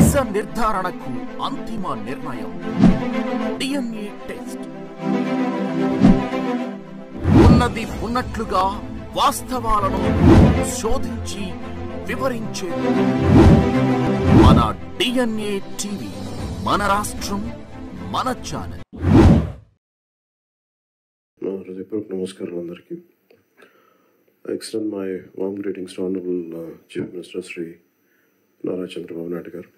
నిజ నిర్ధారణకు అంతిమ నిర్ణయం డిఎన్ఏ టెస్ట్. ఉన్నది ఉన్నట్లుగా వాస్తవాలను శోధించి వివరించే మన డిఎన్ఏ టీవీ, మన రాష్ట్రం, మన ఛానల్. హృదయపూర్వక నమస్కారం అందరికీ. I extend my warm greetings to Honorable Chief Minister Sri Nara Chandrababu Naidu garu.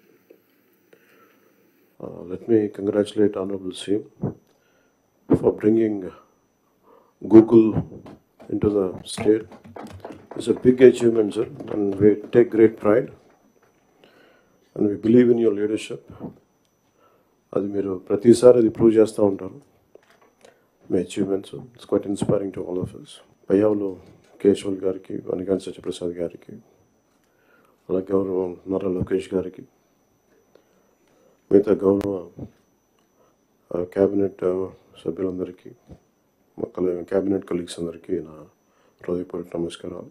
Let me congratulate Honorable CM for bringing Google into the state. It's a big achievement, sir, and we take great pride and we believe in your leadership. అది మీరు ప్రతిసారి అది prove చేస్తూ ఉంటారు మీ achievements. It's quite inspiring to all of us. Payyavula Keshav గారికి, వనిగాని సత్యప్రసాద్ గారికి, అలాగే గౌరవ నారా లోకేష్ గారికి, మిగతా గౌరవ క్యాబినెట్ సభ్యులందరికీ, క్యాబినెట్ కలీగ్స్ అందరికీ నా హృదయపూర్వక నమస్కారాలు.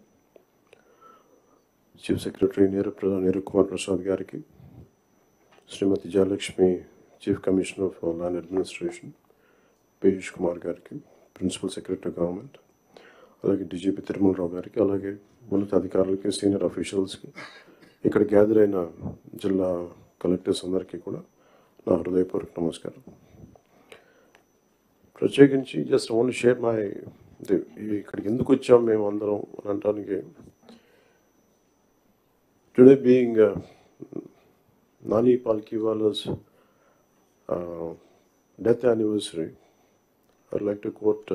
చీఫ్ సెక్రటరీ నీరు కుమార్ ప్రసాద్ గారికి, Shrimati Jayalakshmi chief commissioner for land administration Piyush Kumar గారికి, ప్రిన్సిపల్ సెక్రటరీ గవర్నమెంట్, అలాగే డీజీపీ తిరుమలరావు గారికి, అలాగే ఉన్నత అధికారులకి, సీనియర్ అఫీషియల్స్కి, ఇక్కడ గ్యాదర్ అయిన జిల్లా కలెక్టర్స్ అందరికీ కూడా నా హృదయపూర్వక నమస్కారం. ప్రత్యేకించి జస్ట్ వాంట్ షేర్ మై ఇక్కడికి ఎందుకు వచ్చాం మేము అందరం అని అనడానికి, today being Nani Palkhivala's death anniversary, I'd like to quote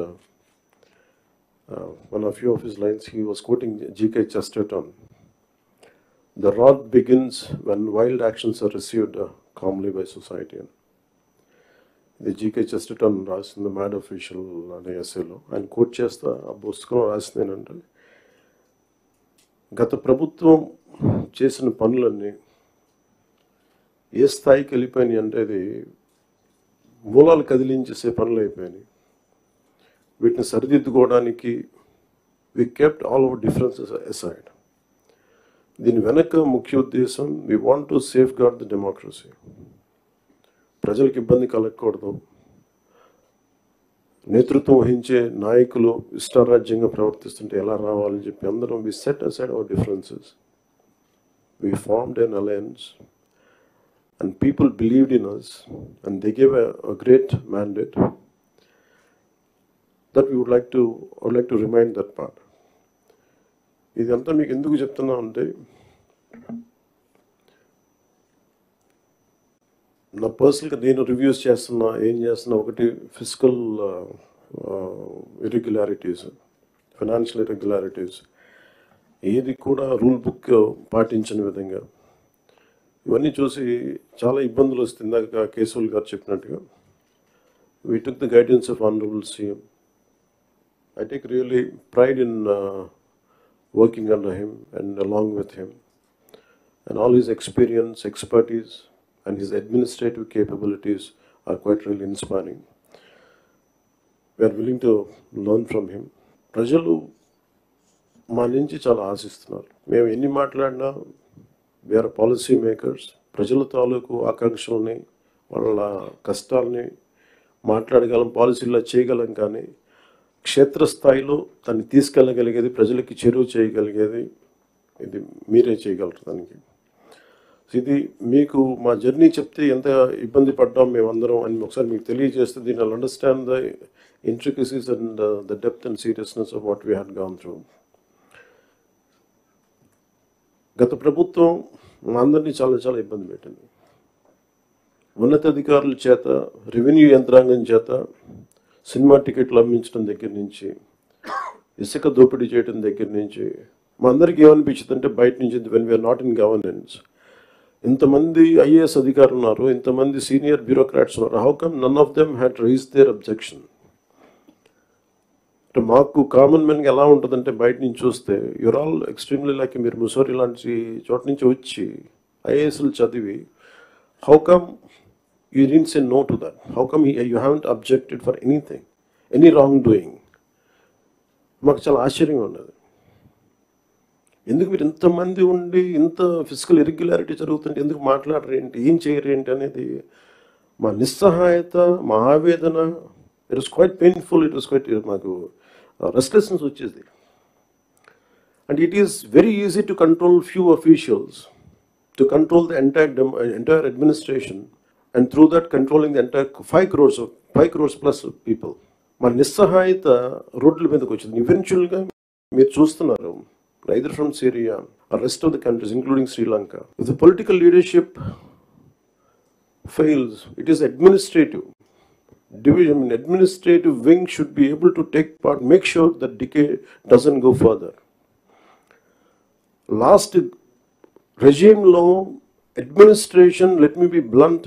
one of few of his lines. He was quoting G.K. Chesterton. The rot begins when wild actions are received calmly by society. The G.K. Chesterton రాసిన mad official అనే ఎస్సేలో ఆయన coat చేస్తా ఆ పుస్తకం రాసింది ఏంటంటే, గత ప్రభుత్వం చేసిన పనులన్నీ ఏ స్థాయికి వెళ్ళిపోయినాయి అంటే అది మూలాలు కదిలించేసే పనులు అయిపోయినాయి. వీటిని సరిదిద్దుకోవడానికి we kept all our differences aside. దీని వెనక ముఖ్య ఉద్దేశం, we want to safeguard the democracy. ప్రజలకు ఇబ్బంది కలగకూడదు, నేతృత్వం వహించే నాయకులు ఇష్టారాజ్యంగా ప్రవర్తిస్తుంటే ఎలా రావాలని చెప్పి అందరం we set aside our differences. We formed an alliance and people believed in us and they gave a great mandate that I would like to remind that part. ఇదంతా మీకు ఎందుకు చెప్తున్నా అంటే, నా పర్సనల్గా నేను రివ్యూస్ చేస్తున్నా, ఏం చేస్తున్నా, ఒకటి ఫిజికల్ ఇర్రెగ్యులారిటీస్, ఫైనాన్షియల్ ఇర్రెగ్యులారిటీస్, ఏది కూడా రూల్ బుక్ పాటించని విధంగా ఇవన్నీ చూసి చాలా ఇబ్బందులు వస్తుంది. ఇందాక కేశవల్ గారు చెప్పినట్టుగా we took the guidance of Honorable CM. I take really pride in working under him and along with him, and all his experience, expertise and his administrative capabilities are quite really inspiring. We are willing to learn from him. ప్రజలు మా నుంచి చాలా ఆశిస్తున్నారు. మేము ఎన్ని మాట్లాడినా we are policy makers. ప్రజల తాలూకు ఆకాంక్షల్ని, వాళ్ళ కష్టాలని మాట్లాడగలం, పాలసీల్లో చేయగలం, కానీ క్షేత్రస్థాయిలో దాన్ని తీసుకెళ్ళగలిగేది, ప్రజలకి చేరువ చేయగలిగేది ఇది మీరే చేయగలరు. దానికి ఇది మీకు మా జర్నీ చెప్తే ఎంత ఇబ్బంది పడ్డాం మేమందరం అని ఒకసారి మీకు తెలియజేస్తే దీన్ని I'll understand the intricacies and the depth and seriousness of what we had gone through. గత ప్రభుత్వం మా అందరినీ చాలా చాలా ఇబ్బంది పెట్టింది. ఉన్నతాధికారుల చేత, రెవెన్యూ యంత్రాంగం చేత సినిమా టికెట్లు అమ్మించడం దగ్గర నుంచి, ఇసుక దోపిడీ చేయడం దగ్గర నుంచి మా అందరికీ ఏమనిపించింది అంటే, బయట నుంచి when we are not in governance, ఇంతమంది ఐఏఎస్ అధికారులు ఉన్నారు, ఇంతమంది సీనియర్ బ్యూరోక్రాట్స్ ఉన్నారు, how come none of them had raise their objection. మాకు కామన్ మెన్గా ఎలా ఉంటుందంటే, బయట నుంచి చూస్తే యూర్ ఆల్ ఎక్స్ట్రీమ్లీ లైక్, మీరు ముసోరి లాంటి చోట నుంచి వచ్చి ఐఏఎస్లు చదివి, how come you didn't say no to that? How come you haven't objected for anything, any wrongdoing? మాకు చాలా ఆశ్చర్యంగా ఉన్నది. ఎందుకు మీరు ఇంతమంది ఉండి ఇంత ఫిజికల్ ఇర్రెగ్యులారిటీ జరుగుతుంటే ఎందుకు మాట్లాడరేంటి, ఏం చేయరేంటి అనేది మా నిస్సహాయత, మా ఆవేదన. It was quite painful, it was quite, మాకు రెస్ట్లెస్నెస్ వచ్చేది. And it is very easy to control few officials, to control the entire administration, and through that controlling the entire 5 crores plus people. మా నిస్సహాయత రోడ్ల మీదకి వచ్చింది. ఈవెన్చువల్గా మీరు చూస్తున్నారు, either from Syria or rest of the countries, including Sri Lanka. If the political leadership fails, it is administrative division. Administrative wing should be able to take part, make sure that decay doesn't go further. Last regime law, administration, let me be blunt,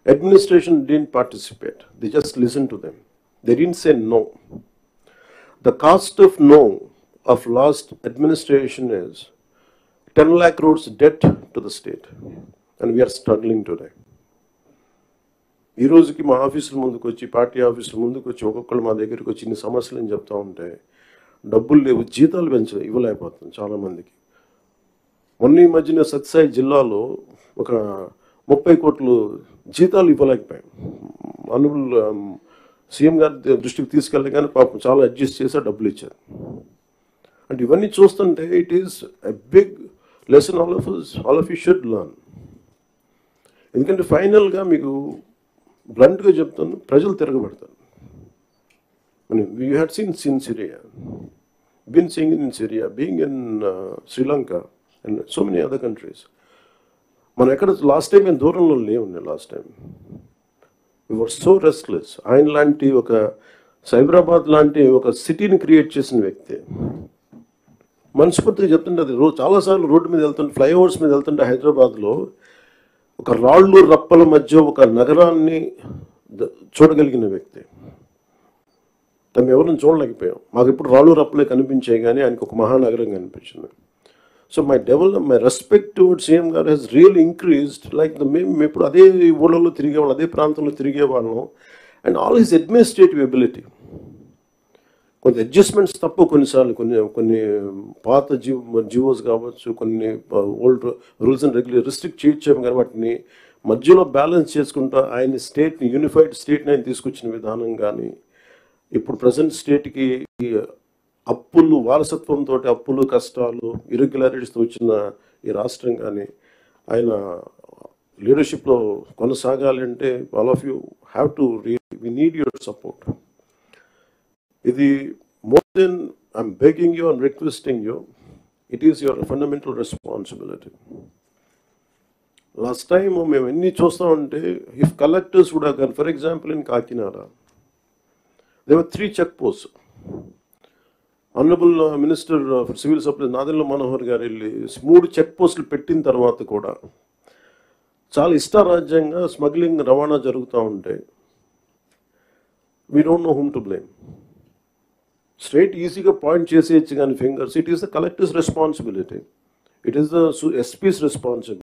administration didn't participate. They just listened to them. They didn't say no. The cost of no of last administration is 10 lakh crores debt to the state, and we are struggling today. ఈ రోజుకి మా ఆఫీసుల ముందుకు వచ్చి, party ఆఫీసుల ముందుకు వచ్చి ఒక్కొక్కరు మా దగ్గరికి వచ్చి ఇన్ని సమస్యలు అని చెప్తా ఉంటే డబ్బులు లేవు, జీతాలు ఇవ్వలేకపోతుంది చాలామందికి. మొన్న ఈ మధ్యన సత్సాయి జిల్లాలో ఒక 30 కోట్లు జీతాలు ఇవ్వలేకపోయాం. సీఎం గారి దృష్టికి తీసుకెళ్ళి కానీ పాపం చాలా అడ్జస్ట్ చేసి డబ్బులు ఇచ్చారు. అంటే ఇవన్నీ చూస్తుంటే it is a big lesson all of you should learn. ఎందుకంటే ఫైనల్గా మీకు బ్లంట్గా చెప్తాను, ప్రజలు తిరగబడతారు. You had seen Syria, been seeing in Syria, being in Sri Lanka and so many other countries. మనం ఎక్కడ లాస్ట్ టైం మేము దూరంలో లేవుండే. Last time we were so restless. ఆయన లాంటి ఒక సైబరాబాద్ లాంటి ఒక సిటీని క్రియేట్ చేసిన వ్యక్తి మనస్ఫూర్తిగా చెప్తుంటే, అది చాలాసార్లు రోడ్డు మీద వెళ్తుంటే, ఫ్లైఓవర్స్ మీద వెళ్తుంటే హైదరాబాద్లో ఒక రాళ్ళు రప్పల మధ్య ఒక నగరాన్ని చూడగలిగిన వ్యక్తి. తను ఎవరిని చూడలేకపోయాం. మాకు ఇప్పుడు రాళ్ళు రప్పలే కనిపించాయి కానీ ఆయనకు ఒక మహానగరం కనిపించింది. So my respect towards CM గారు హెస్ రియల్ ఇంక్రీజ్డ్. లైక్ మేము ఇప్పుడు అదే ఊళ్ళలో తిరిగేవాళ్ళం, అదే ప్రాంతంలో తిరిగేవాళ్ళం. And all his administrative ability, కొంత అడ్జస్ట్మెంట్స్ తప్ప కొన్నిసార్లు కొన్ని పాత జీవోస్ కావచ్చు, కొన్ని ఓల్డ్ రూల్స్ అండ్ రిస్ట్రిక్ట్ చేయొచ్చాము కానీ వాటిని మధ్యలో బ్యాలెన్స్ చేసుకుంటూ ఆయన స్టేట్ని, యూనిఫైడ్ స్టేట్ని ఆయన తీసుకొచ్చిన విధానం కానీ, ఇప్పుడు ప్రజెంట్ స్టేట్కి అప్పులు, వారసత్వంతో అప్పులు, కష్టాలు, ఇర్రెగ్యులారిటీస్తో వచ్చిన ఈ రాష్ట్రం కానీ ఆయన లీడర్షిప్లో కొనసాగాలి అంటే all of you have to we need your support. ఇది more than I'm begging you and requesting you, it is your fundamental responsibility. Last time మేము ఎన్ని చూస్తూ ఉంటే, if collectors would have gone, for example in Kakinada, there were 3 check posts. Honorable Minister for Civil Supplies Nadella Manohar గారు వెళ్ళి 3 check పోస్టులు పెట్టిన తర్వాత కూడా చాలా ఇష్టారాజ్యంగా స్మగ్లింగ్, రవాణా జరుగుతూ ఉంటే we don't know whom to blame. Straight ఈజీగా పాయింట్ చేసేయచ్చు కానీ fingers, it is the collector's responsibility, it is the SP's responsibility.